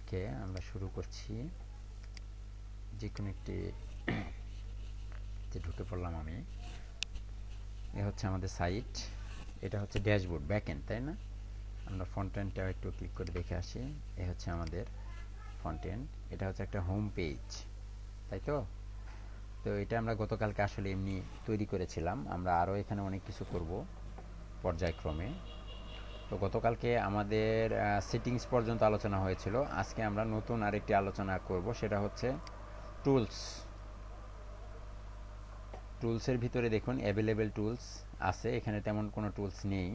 ওকে, আমরা শুরু করছি। যে কোনো একটি ঢুকে পড়লাম আমি। এ হচ্ছে আমাদের সাইট, এটা হচ্ছে ড্যাশবোর্ড ব্যাকএন্ড, তাই না? আমরা ফ্রন্ট এন্ডটা একটু ক্লিক করে দেখে আসি। এ হচ্ছে আমাদের ফ্রন্ট এন্ড, এটা হচ্ছে একটা হোম পেজ, তাই তো? তো এটা আমরা গতকালকে আসলে এমনি তৈরি করেছিলাম, আমরা আরও এখানে অনেক কিছু করব পর্যায়ক্রমে। তো গতকালকে আমাদের সেটিংস পর্যন্ত আলোচনা হয়েছিল। আজকে আমরা নতুন আরেকটি আলোচনা করব, সেটা হচ্ছে টুলস। টুলসের ভিতরে দেখুন অ্যাভেলেবেল টুলস আছে, এখানে তেমন কোনো টুলস নেই।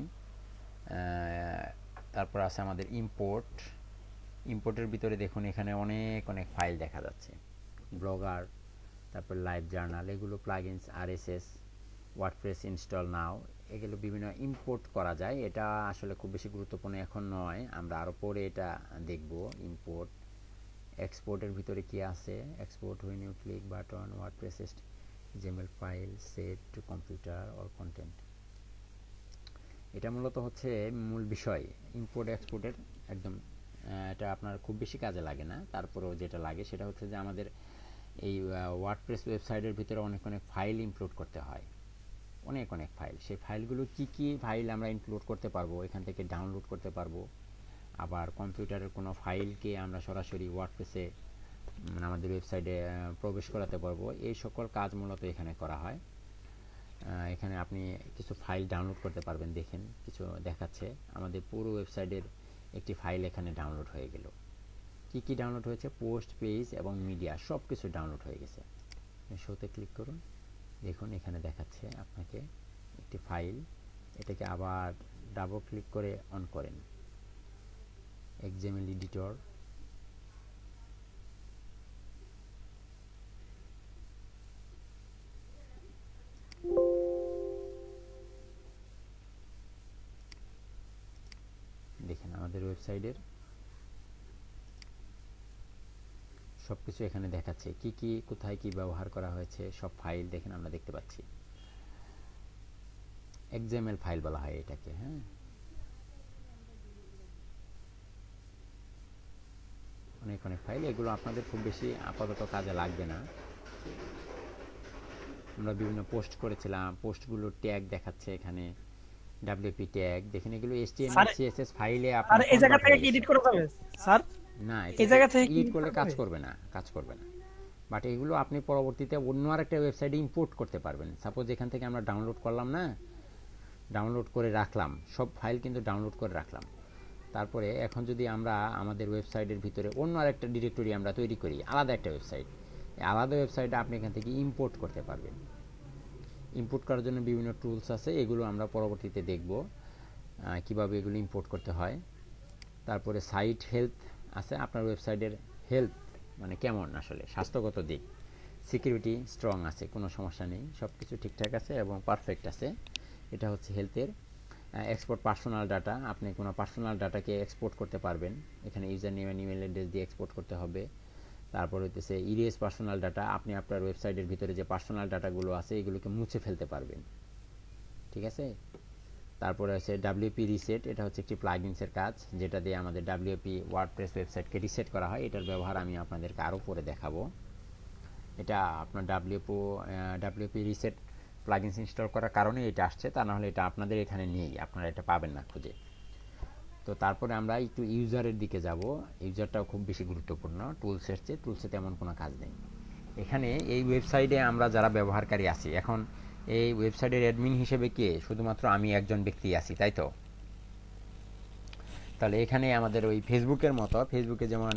তারপর আছে আমাদের ইম্পোর্ট। ইম্পোর্টের ভিতরে দেখুন এখানে অনেক অনেক ফাইল দেখা যাচ্ছে, ব্লগার, তারপর লাইভ জার্নাল, এগুলো প্লাগইনস, আরএসএস, ওয়ার্ডপ্রেস ইনস্টল নাও, এগুলো বিভিন্ন ইম্পোর্ট করা যায়। এটা আসলে খুব বেশি গুরুত্বপূর্ণ এখন নয়, আমরা আরও পরে এটা দেখব। ইম্পোর্ট, এক্সপোর্টের ভিতরে কি আছে, export when you click button, WordPress Gmail file save to computer or content. এটা মূলত হচ্ছে মূল বিষয় ইম্পোর্ট এক্সপোর্টের। একদম এটা আপনার খুব বেশি কাজে লাগে না, তারপরেও যেটা লাগে সেটা হচ্ছে যে আমাদের এই ওয়ার্ডপ্রেস ওয়েবসাইটের ভিতরে অনেক অনেক ফাইল ইনক্লুড করতে হয়, অনেক অনেক ফাইল। সেই ফাইলগুলো কি কি ফাইল আমরা ইনক্লুড করতে পারবো, এখান থেকে ডাউনলোড করতে পারবো। আবার কম্পিউটারের কোনো ফাইলকে আমরা সরাসরি ওয়ার্ডপ্রেসে আমাদের ওয়েবসাইটে প্রবেশ করাতে পারবো। এই সকল কাজ মূলত এখানে করা হয়। এখানে আপনি কিছু ফাইল ডাউনলোড করতে পারবেন। দেখেন কিছু দেখাচ্ছে, আমাদের পুরো ওয়েবসাইটের একটি ফাইল এখানে ডাউনলোড হয়ে গেল। কি কি ডাউনলোড হয়েছে, পোস্ট, পেজ এবং মিডিয়া, সব কিছু ডাউনলোড হয়ে গেছে। শোতে ক্লিক করুন, দেখুন এখানে দেখাচ্ছে আপনাকে একটি ফাইল। এটাকে আবার ডাবল ক্লিক করে অন করেন, এক্সএমএল এডিটর। দেখেন আমাদের ওয়েবসাইটের সব কিছু এখানে দেখাচ্ছে, কি কি কোথায় কি ব্যবহার করা হয়েছে, সব ফাইল দেখেন আমরা দেখতে পাচ্ছি। এক্সএমএল ফাইল বলা হয় এটাকে। হ্যাঁ, অনেক অনেক ফাইল, এগুলো আপনাদের খুব বেশি আপাতত কাজে লাগবে না। আমরা বিভিন্ন পোস্ট করেছিলাম, পোস্টগুলো ট্যাগ দেখাচ্ছে এখানে, ডাব্লিউপি ট্যাগ দেখেন, এগুলো এইচটিএমএল সিএসএস ফাইলে আর আপনার এই জায়গা কনভার্ট থেকে হয়ে কি গেছে। এডিট করা যাবে স্যার? না, এই এটা জায়গা থেকে কি এডিট edit করলে করা কাজ যাবে? করবে না, কাজ করবে না। বাট এগুলো আপনি পরবর্তীতে অন্য আরেকটা ওয়েবসাইটে ইম্পোর্ট করতে পারবেন। সাপোজ এখান থেকে আমরা ডাউনলোড করলাম, না ডাউনলোড করে রাখলাম, সব ফাইল কিন্তু ডাউনলোড করে রাখলাম। তারপরে এখন যদি আমরা আমাদের ওয়েবসাইটের ভিতরে অন্য আরেকটা ডিরেক্টরি আমরা তৈরি করি, আলাদা একটা ওয়েবসাইট, আলাদা ওয়েবসাইটে আপনি এখান থেকে ইম্পোর্ট করতে পারবেন। ইম্পোর্ট করার জন্য বিভিন্ন টুলস আছে, এগুলো আমরা পরবর্তীতে দেখব কিভাবে এগুলো ইম্পোর্ট করতে হয়। তারপরে সাইট হেলথ আছে, আপনার ওয়েবসাইটের হেলথ মানে কেমন, আসলে স্বাস্থ্যগত দিক, সিকিউরিটি স্ট্রং আছে, কোনো সমস্যা নেই, সব কিছু ঠিকঠাক আছে এবং পারফেক্ট আছে। এটা হচ্ছে হেলথের। এক্সপোর্ট পার্সোনাল ডাটা, আপনি কোনো পার্সোনাল ডাটাকে এক্সপোর্ট করতে পারবেন, এখানে ইউজার নেম ইমেল অ্যাড্রেস দিয়ে এক্সপোর্ট করতে হবে। তারপর হচ্ছে ইরেজ পার্সোনাল ডাটা, আপনি আপনার ওয়েবসাইটের ভিতরে যে পার্সোনাল ডাটাগুলো আছে এগুলোকে মুছে ফেলতে পারবেন, ঠিক আছে। তারপরে আছে ডাব্লিউপি রিসেট, এটা হচ্ছে একটি প্লাগইনসের কাজ, যেটা দিয়ে আমাদের ডাব্লিউপি ওয়ার্ডপ্রেস ওয়েবসাইটকে রিসেট করা হয়। এটার ব্যবহার আমি আপনাদেরকে আরও পরে দেখাবো। এটা আপনার ডাব্লিউপি রিসেট প্লাগইনস ইনস্টল করার কারণে এটা আসছে, তা না হলে এটা আপনাদের এখানে নেই, আপনারা এটা পাবেন না খুঁজে। তো তারপরে আমরা একটু ইউজারের দিকে যাব। ইউজারটাও খুব বেশি গুরুত্বপূর্ণ, টুলসের চেয়ে টুলসে তেমন কোনো কাজ নেই। এখানে এই ওয়েবসাইটে আমরা যারা ব্যবহারকারী আছি, এখন এই ওয়েবসাইটের অ্যাডমিন হিসেবে কে, শুধুমাত্র আমি একজন ব্যক্তি আছি, তাই তো? তাহলে এখানে আমাদের ওই ফেসবুকের মতো, ফেসবুকে যেমন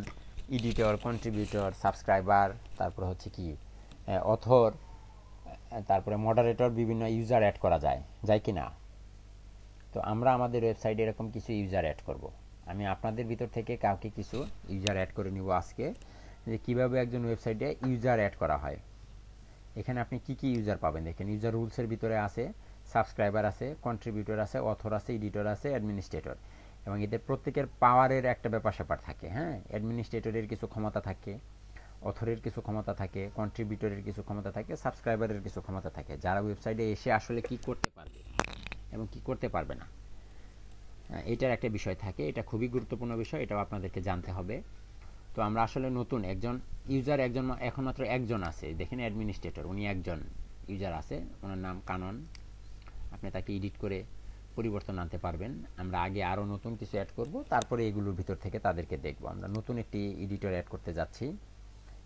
এডিটর, কন্ট্রিবিউটর, সাবস্ক্রাইবার, তারপর হচ্ছে কি অথর, তারপরে মডারেটর, বিভিন্ন ইউজার অ্যাড করা যায়, যায় কি না? তো আমরা আমাদের ওয়েবসাইটে এরকম কিছু ইউজার অ্যাড করব। আমি আপনাদের ভিতর থেকে কাউকে কিছু ইউজার অ্যাড করে নিব আজকে, যে কীভাবে একজন ওয়েবসাইটে ইউজার অ্যাড করা হয়। এখানে আপনি কি কি ইউজার পাবেন দেখেন, ইউজার রুলসের ভিতরে আছে, সাবস্ক্রাইবার আছে, কন্ট্রিবিউটর আছে, অথর আছে, এডিটর আছে, অ্যাডমিনিস্ট্রেটর, এবং এদের প্রত্যেকের পাওয়ারের একটা ব্যাপার স্যাপার থাকে। হ্যাঁ, অ্যাডমিনিস্ট্রেটরের কিছু ক্ষমতা থাকে, অথরের কিছু ক্ষমতা থাকে, কন্ট্রিবিউটরের কিছু ক্ষমতা থাকে, সাবস্ক্রাইবারের কিছু ক্ষমতা থাকে, যারা ওয়েবসাইটে এসে আসলে কি করতে পারবে এবং কি করতে পারবে না, এটার একটা বিষয় থাকে। এটা খুবই গুরুত্বপূর্ণ বিষয়, এটাও আপনাদেরকে জানতে হবে। তো আমরা আসলে নতুন একজন ইউজার এখন মাত্র একজন আছে, দেখেন অ্যাডমিনিস্ট্রেটর, উনি একজন ইউজার আছে, ওনার নাম কানন। আপনি তাকে এডিট করে পরিবর্তন আনতে পারবেন। আমরা আগে আরও নতুন কিছু অ্যাড করব, তারপরে এগুলোর ভিতর থেকে তাদেরকে দেখব। আমরা নতুন একটি এডিটর অ্যাড করতে যাচ্ছি।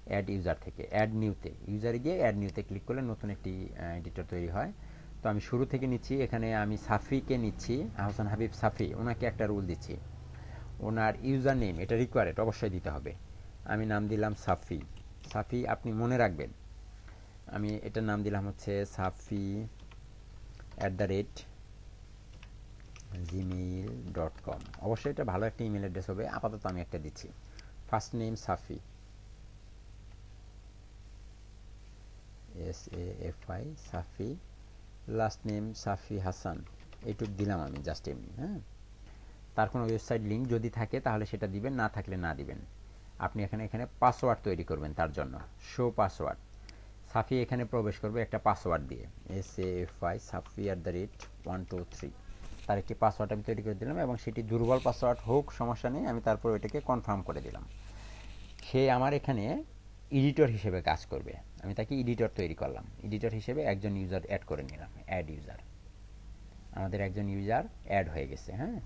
অ্যাড ইউজার থেকে অ্যাড নিউতে, ইউজারে গিয়ে অ্যাড নিউতে ক্লিক করলে নতুন একটি এডিটর তৈরি হয়। তো আমি শুরু থেকে নিচ্ছি, এখানে আমি সাফিকে নিচ্ছি, আহসান হাবিব সাফি, ওনাকে একটা রুল দিচ্ছি। ওনার ইউজার নেম এটা রিকোয়ার্ড অবশ্যই দিতে হবে। আমি নাম দিলাম সাফি। সাফি আপনি মনে রাখবেন, আমি এটার নাম দিলাম হচ্ছে সাফি @gmail.com। অবশ্যই এটা ভালো একটা ইমেল অ্যাড্রেস হবে, আপাতত আমি একটা দিচ্ছি। ফার্স্ট নেম সাফি, SAFI সাফি, লাস্ট নেম সাফি হাসান, এইটুক দিলাম আমি জাস্ট এমনি। হ্যাঁ, তার কোনো ওয়েবসাইট লিঙ্ক যদি থাকে তাহলে সেটা দিবেন, না থাকলে না দিবেন। আপনি এখানে পাসওয়ার্ড তৈরি করবেন, তার জন্য শো পাসওয়ার্ড। সাফি এখানে প্রবেশ করবে একটা পাসওয়ার্ড দিয়ে, SAFI সাফি @123। তার একটি পাসওয়ার্ড আমি তৈরি করে দিলাম, এবং সেটি দুর্বল পাসওয়ার্ড হোক সমস্যা নেই, আমি তারপর ওইটাকে কনফার্ম করে দিলাম। সে আমার এখানে এডিটর হিসেবে কাজ করবে, আমি তাকে এডিটর তৈরি করলাম। এডিটর হিসেবে একজন ইউজার অ্যাড করে নিলাম, অ্যাড ইউজার। আমাদের একজন ইউজার অ্যাড হয়ে গেছে। হ্যাঁ,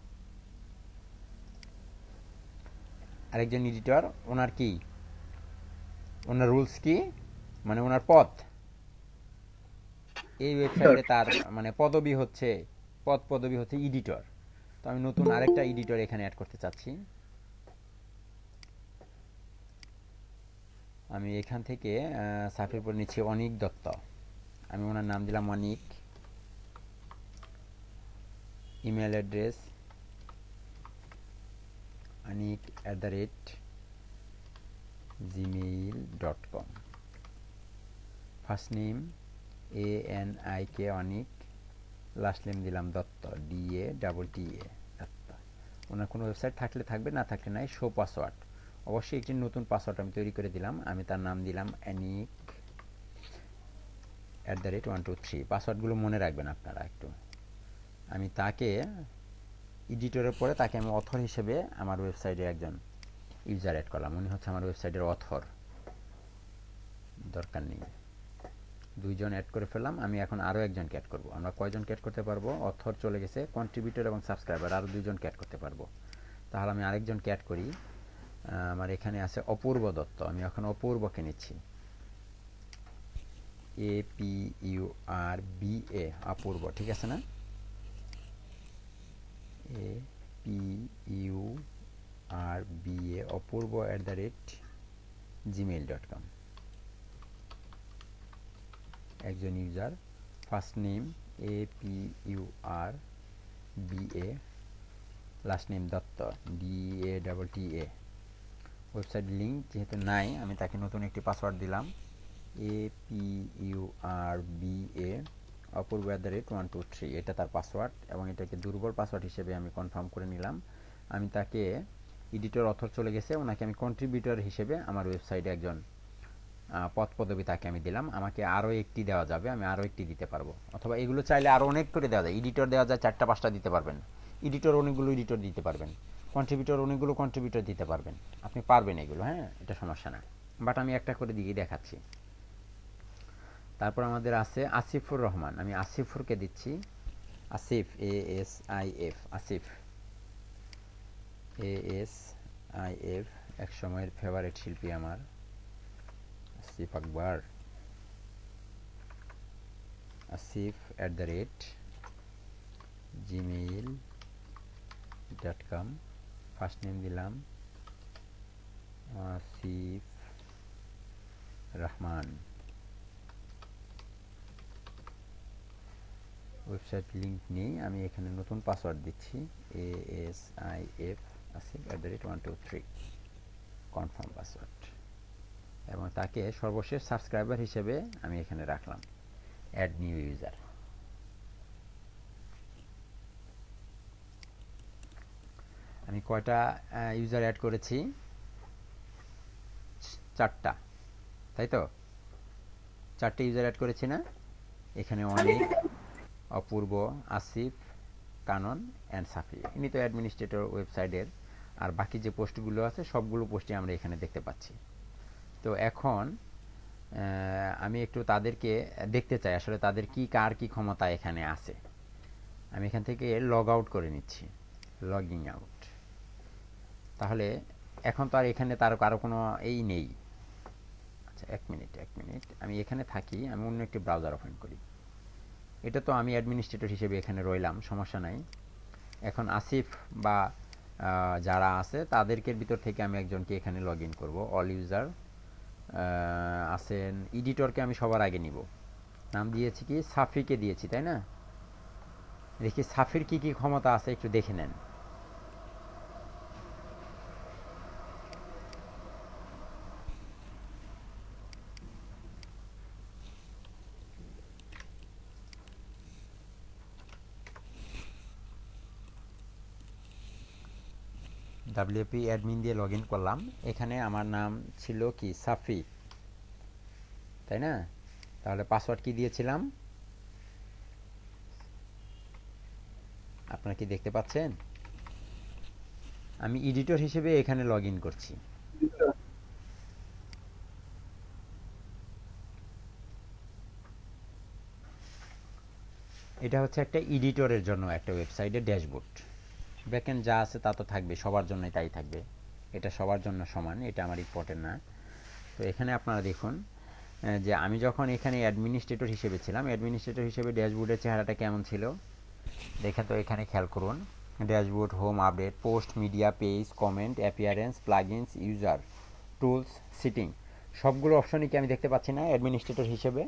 আরেকজন এডিটর, ওনার কি, ওনার রুলস কি, মানে ওনার পদ, এই ওয়েবসাইটে তার মানে পদবি হচ্ছে এডিটর। তো আমি নতুন আরেকটা এডিটর এখানে অ্যাড করতে চাচ্ছি। আমি এখান থেকে সাফির পর নিচ্ছি অনিক দত্ত, আমি ওনার নাম দিলাম Anik. Email address anik@gmail.com। First name ANIK Anik, last name দিলাম দত্ত, DATTA দত্ত। ওনার কোনো ওয়েবসাইট থাকলে থাকবে, না থাকলে নাই। শো পাসওয়ার্ড, অবশ্যই একটি নতুন পাসওয়ার্ড আমি তৈরি করে দিলাম। আমি তার নাম দিলাম anik@123। পাসওয়ার্ডগুলো মনে রাখবেন আপনারা একটু। আমি তাকে এডিটরের পরে তাকে আমি অথর হিসেবে আমার ওয়েবসাইটে একজন ইউজার অ্যাড করলাম, উনি হচ্ছে আমার ওয়েবসাইটের অথর। দরকার নেই, দুইজন অ্যাড করে ফেললাম। আমি এখন আরও একজনকে অ্যাড করব। আমরা কয়জনকে অ্যাড করতে পারবো? অথর চলে গেছে, কন্ট্রিবিউটর এবং সাবস্ক্রাইবার আরও দুইজনকে অ্যাড করতে পারবো। তাহলে আমি আরেকজনকে অ্যাড করি। আমার এখানে আছে অপূর্ব দত্ত, আমি এখন অপূর্বকে নিচ্ছি, APURBA, অপূর্ব, ঠিক আছে না? APURBA অপূর্ব @gmail.com। একজন user, first name APURBA, last name Dutta, DATTA। Website link যেহেতু নাই, আমি তাকে নতুন একটি পাসওয়ার্ড দিলাম, APURBA অপূর্ব @123। এটা তার পাসওয়ার্ড, এবং এটাকে দুর্বল পাসওয়ার্ড হিসেবে আমি কনফার্ম করে নিলাম। আমি তাকে এডিটর অথর চলে গেছে, ওনাকে আমি কন্ট্রিবিউটর হিসেবে আমার ওয়েবসাইটে একজন পদ পদবি তাকে আমি দিলাম। আমাকে আরও একটি দেওয়া যাবে, আমি আরও একটি দিতে পারবো, অথবা এগুলো চাইলে আরও অনেক করে দেওয়া যায়। এডিটর দেওয়া যায় 4টা 5টা দিতে পারবেন, এডিটর অনেকগুলো এডিটর দিতে পারবেন, কন্ট্রিবিউটর অনেকগুলো কন্ট্রিবিউটর দিতে পারবেন, আপনি পারবেন এগুলো। হ্যাঁ, এটা সমস্যা না, বাট আমি একটা করে দিয়ে দেখাচ্ছি। তারপর আমাদের আছে আসিফুর রহমান, আমি আসিফুরকে দিচ্ছি, আসিফ, ASIF, আসিফ, ASIF, এক সময়ের ফেভারিট শিল্পী আমার, Asif Akbar. Asif @gmail.com। First name দিলাম আসিফ রহমান। ওয়েবসাইট লিঙ্ক নেই, আমি এখানে নতুন পাসওয়ার্ড দিচ্ছি, ASIF আসিফ @123, কনফার্ম পাসওয়ার্ড। এবং তাকে সর্বশেষ সাবস্ক্রাইবার হিসেবে আমি এখানে রাখলাম, অ্যাড নিউ ইউজার। আমি কয়টা ইউজার অ্যাড করেছি? 4টা, তাই তো? 4টে ইউজার অ্যাড করেছি না? এখানে অনেক, অপূর্ব, আসিফ, কানন অ্যান্ড সাফি। ইনি তো অ্যাডমিনিস্ট্রেটর ওয়েবসাইটের, আর বাকি যে পোস্টগুলো আছে সবগুলো পোস্টই আমরা এখানে দেখতে পাচ্ছি। তো এখন আমি একটু তাদেরকে দেখতে চাই আসলে তাদের কি কার কি ক্ষমতা এখানে আছে। আমি এখান থেকে লগ আউট করে নিচ্ছি, লগিং আউট। তাহলে এখন তো আর এখানে তার কারো কোনো এই নেই। আচ্ছা, এক মিনিট আমি এখানে থাকি, আমি অন্য একটি ব্রাউজার ওপেন করি। এটা তো আমি অ্যাডমিনিস্ট্রেটর হিসেবে এখানে রইলাম, সমস্যা নাই। এখন আসিফ বা যারা আছে তাদেরকে ভিতর থেকে আমি একজনকে এখানে লগ ইন করবো। অল ইউজার আছেন, এডিটরকে আমি সবার আগে নিব। নাম দিয়েছি কি, সাফিকে দিয়েছি, তাই না? দেখি সাফির কি কি ক্ষমতা আছে একটু দেখে নেন। ডাব্লিউপি অ্যাডমিন দিয়ে লগ ইন করলাম। এখানে আমার নাম ছিল কি, সাফি, তাই না? তাহলে পাসওয়ার্ড কি দিয়েছিলাম আপনারা কি দেখতে পাচ্ছেন? আমি এডিটর হিসেবে এখানে লগ ইন করছি। এটা হচ্ছে একটা এডিটরের জন্য একটা ওয়েবসাইটের ড্যাশবোর্ড। ব্যাকএন্ড যা আছে তা তো থাকবে, সবার জন্যই তাই থাকবে। এটা সবার জন্য সমান, এটা আমার ইম্পর্টেন্ট না। তো এখানে আপনারা দেখুন যে আমি যখন এখানে অ্যাডমিনিস্ট্রেটর হিসেবে ছিলাম, অ্যাডমিনিস্ট্রেটর হিসেবে ড্যাশবোর্ডের চেহারাটা কেমন ছিল দেখেন তো। এখানে খেয়াল করুন, dashboard, home, update, post, media, page, comment, appearance, plugins, user, tools, setting, সবগুলো অপশনই কি আমি দেখতে পাচ্ছি না অ্যাডমিনিস্ট্রেটর হিসেবে?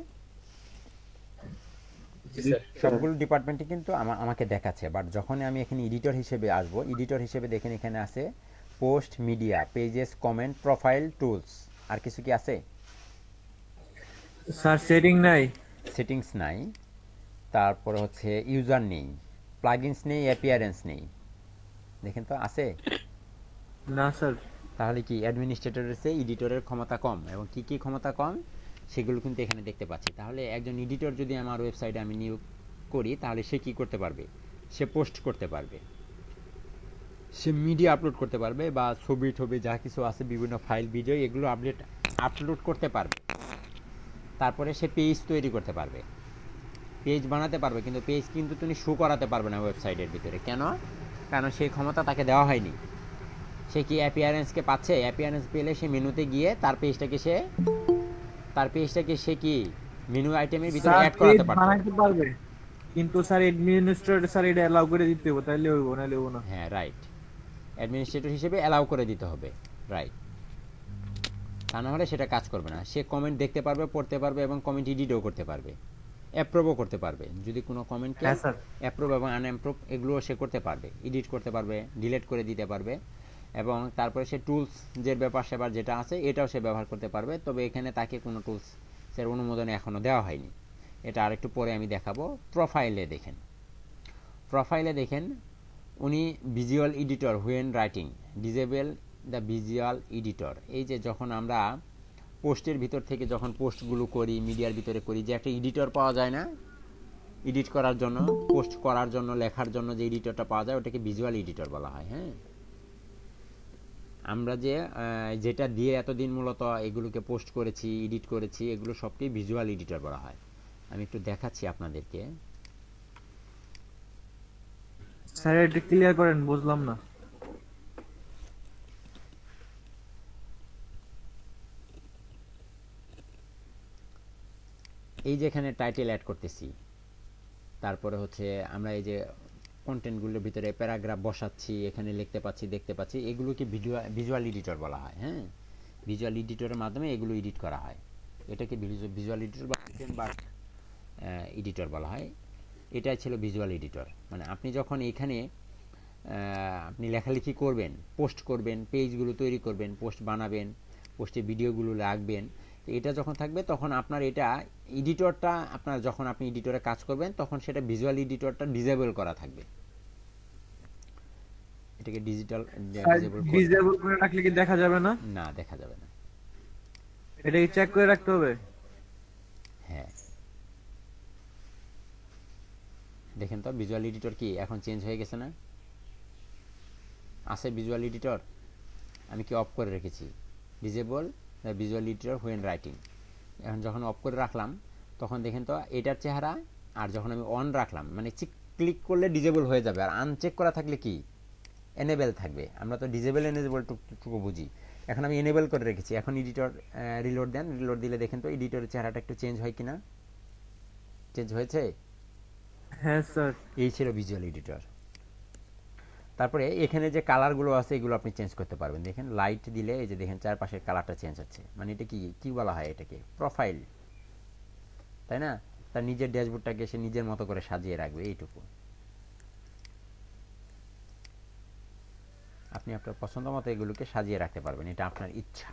সবগুলো ডিপার্টমেন্টে কিন্তু আমাকে দেখাচ্ছে। বাট যখন আমি এখানে এডিটর হিসেবে আসবো, এডিটর হিসেবে দেখেন এখানে আছে post, media, pages, comment, profile, tools. আর কিছু কি আছে? স্যার সেটিং নাই, সেটিংস নাই, তারপরে হচ্ছে ইউজার নেই, প্লাগইনস নেই, অ্যাপিয়ারেন্স নেই। দেখেন তো আছে? না স্যার। তাহলে কি অ্যাডমিনিস্ট্রেটরের চেয়ে এডিটরের ক্ষমতা কম? এবং কি কি ক্ষমতা কম সেগুলো কিন্তু এখানে দেখতে পাচ্ছি। তাহলে একজন এডিটর যদি আমার ওয়েবসাইটে আমি নিয়োগ করি, তাহলে সে কি করতে পারবে? সে পোস্ট করতে পারবে, সে মিডিয়া আপলোড করতে পারবে, বা ছবি টবি যা কিছু আছে, বিভিন্ন ফাইল, ভিডিও, এগুলো আপলোড করতে পারবে। তারপরে সে পেজ তৈরি করতে পারবে, পেজ বানাতে পারবে। কিন্তু পেজ কিন্তু তুমি শো করাতে পারবে না ওয়েবসাইটের ভিতরে। কেন? কারণ সেই ক্ষমতা তাকে দেওয়া হয়নি। সে কি অ্যাপিয়ারেন্সকে পাচ্ছে? অ্যাপিয়ারেন্স পেলে সে মেনুতে গিয়ে তার পেজটাকে সে কি মেনু আইটেমের ভিতরে স্যার অ্যাড পেজ করাতে পারতো। বানাইতে পারবে, কিন্তু স্যার অ্যাডমিনিস্ট্রেটর স্যার এটা অ্যালাউ করে দিতে হবে, তাইলে হইব, নাইলে হইব না। হ্যাঁ, রাইট। অ্যাডমিনিস্ট্রেটর হিসেবে অ্যালাউ করে দিতে হবে, রাইট। তা না হলে সেটা কাজ করবে না। সে কমেন্ট দেখতে পারবে, পড়তে পারবে, এবং কমেন্ট এডিটও করতে পারবে, অ্যাপ্রুভও করতে পারবে। যদি কোনো কমেন্টকে হ্যাঁ স্যার। অ্যাপ্রুভ এবং আনঅ্যাপ্রুভ এগুলোও সে করতে পারবে, এডিট করতে পারবে, ডিলিট করে দিতে পারবে। এবং তারপরে সে টুলস যে ব্যাপার সেবার যেটা আছে এটাও সে ব্যবহার করতে পারবে। তবে এখানে তাকে কোনো টুলসের অনুমোদন এখনও দেওয়া হয়নি, এটা আরেকটু পরে আমি দেখাবো। প্রোফাইলে দেখেন উনি visual editor when writing, disable the visual editor. এই যে যখন আমরা পোস্টের ভিতর থেকে যখন পোস্টগুলো করি, মিডিয়ার ভিতরে করি, যে একটা এডিটর পাওয়া যায় না এডিট করার জন্য, পোস্ট করার জন্য, লেখার জন্য যে এডিটরটা পাওয়া যায় ওটাকে ভিজুয়াল এডিটর বলা হয়। হ্যাঁ, আমরা যেটা দিয়ে এতদিন মূলত এগুলোকে পোস্ট করেছি, এডিট করেছি, এগুলো সবটি ভিজুয়াল এডিটর বলা হয়। আমি একটু দেখাচ্ছি আপনাদেরকে। স্যার এটা ক্লিয়ার করেন, বুঝলাম না। এই যে এখানে টাইটেল অ্যাড করতেছি, তারপরে হচ্ছে আমরা এই যে কন্টেন্টগুলোর ভিতরে প্যারাগ্রাফ বসাচ্ছি, এখানে লিখতে পাচ্ছি, দেখতে পাচ্ছি, এগুলোকে ভিজুয়াল এডিটর বলা হয়। হ্যাঁ, ভিজুয়াল এডিটরের মাধ্যমে এগুলো এডিট করা হয়। এটাকে ভিজুয়াল এডিটর বা গুটেনবার্গ এডিটর বলা হয়। এটাই ছিল ভিজুয়াল এডিটর। মানে আপনি যখন এখানে আপনি লেখালেখি করবেন, পোস্ট করবেন, পেজগুলো তৈরি করবেন, পোস্ট বানাবেন, পোস্টে ভিডিওগুলো রাখবেন, তো এটা যখন থাকবে তখন আপনার এটা এডিটরটা, আপনার যখন আপনি এডিটরে কাজ করবেন তখন সেটা ভিজুয়াল এডিটরটা ডিসেবল করা থাকবে। এটাকে ডিসেবল করে ডিসেবল করে রাখলে কি দেখা যাবে না? না, দেখা যাবে না। এটা কি চেক করে রাখতে হবে? হ্যাঁ, দেখেন তো ভিজুয়াল এডিটর কি এখন চেঞ্জ হয়ে গেছে না? আছে ভিজুয়াল এডিটর? আমি কি অফ করে রেখেছি? Disable the visual editor when writing. এখন যখন অফ করে রাখলাম তখন দেখেন তো এটার চেহারা, আর যখন আমি অন রাখলাম মানে ক্লিক করলে ডিসেবল হয়ে যাবে, আর আনচেক করা থাকলে কি এনেবেল থাকবে। আমরা তো ডিসেবল এনেবল টুকু বুঝি। এখন আমি এনেবল করে রেখেছি। এখন এডিটর রিলোড দেন, রিলোড দিলে দেখেন তো এডিটরের চেহারাটা একটু চেঞ্জ হয় কিনা। চেঞ্জ হয়েছে? হ্যাঁ স্যার। এই ছিল ভিজুয়াল এডিটর। তারপরে এখানে যে কালারগুলো আছে এগুলো আপনি চেঞ্জ করতে পারবেন। দেখেন লাইট দিলে এই যে দেখেন চারপাশের কালারটা চেঞ্জ হচ্ছে, মানে এটা কি কি বলা হয় এটাকে? প্রোফাইল, তাই না? তার নিজের ড্যাশবোর্ডটাকে সে নিজের মতো করে সাজিয়ে রাখবে, এইটুকু। আপনি আপনার পছন্দ মতো এগুলোকে সাজিয়ে রাখতে পারবেন, এটা আপনার ইচ্ছা।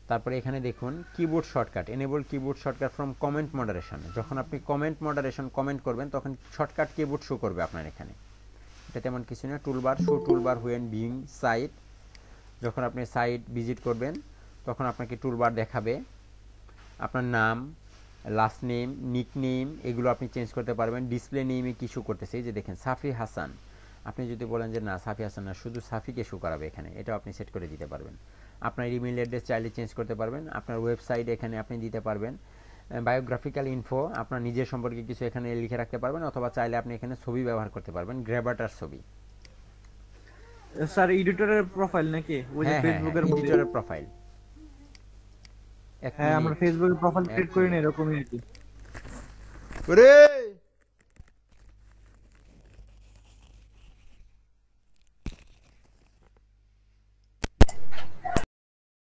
তারপরে এখানে দেখুন keyboard shortcut, enable keyboard shortcut from comment moderation. যখন আপনি কমেন্ট মডারেশন কমেন্ট করবেন তখন শর্টকাট কিবোর্ড শো করবে আপনার এখানে। এটা তেমন কিছু না। Toolbar, show toolbar when viewing site. যখন আপনি সাইট ভিজিট করবেন তখন আপনাকে টুলবার দেখাবে। আপনার নাম, লাস্ট নেম, নিক নেম এগুলো আপনি চেঞ্জ করতে পারবেন। ডিসপ্লে নেমে কি শো করতেছে, এই যে দেখেন সাফি হাসান। আপনি যদি বলেন যে না সাফি হাসান না, শুধু সাফিকে শো করাবে এখানে, এটাও আপনি সেট করে দিতে পারবেন। আপনার ইমেল অ্যাড্রেস চাইলে চেঞ্জ করতে পারবেন। আপনার ওয়েবসাইট এখানে আপনি দিতে পারবেন। বায়োগ্রাফিক্যাল ইনফো, আপনার নিজের সম্পর্কে কিছু এখানে লিখে রাখতে পারবেন, অথবা চাইলে আপনি এখানে ছবি ব্যবহার করতে পারবেন, গ্র্যাবাটার ছবি। স্যার এডিটরের প্রোফাইল নাকি ওই যে হ্যাঁ হ্যাঁ হ্যাঁ, ফেসবুকের মধ্যে? এডিটরের প্রোফাইল। এক হ্যাঁ আমরা মিনিট, ফেসবুকের প্রোফাইল এক ক্রিয়েট করি না মিনিট। এরকমই আর কি। ওরে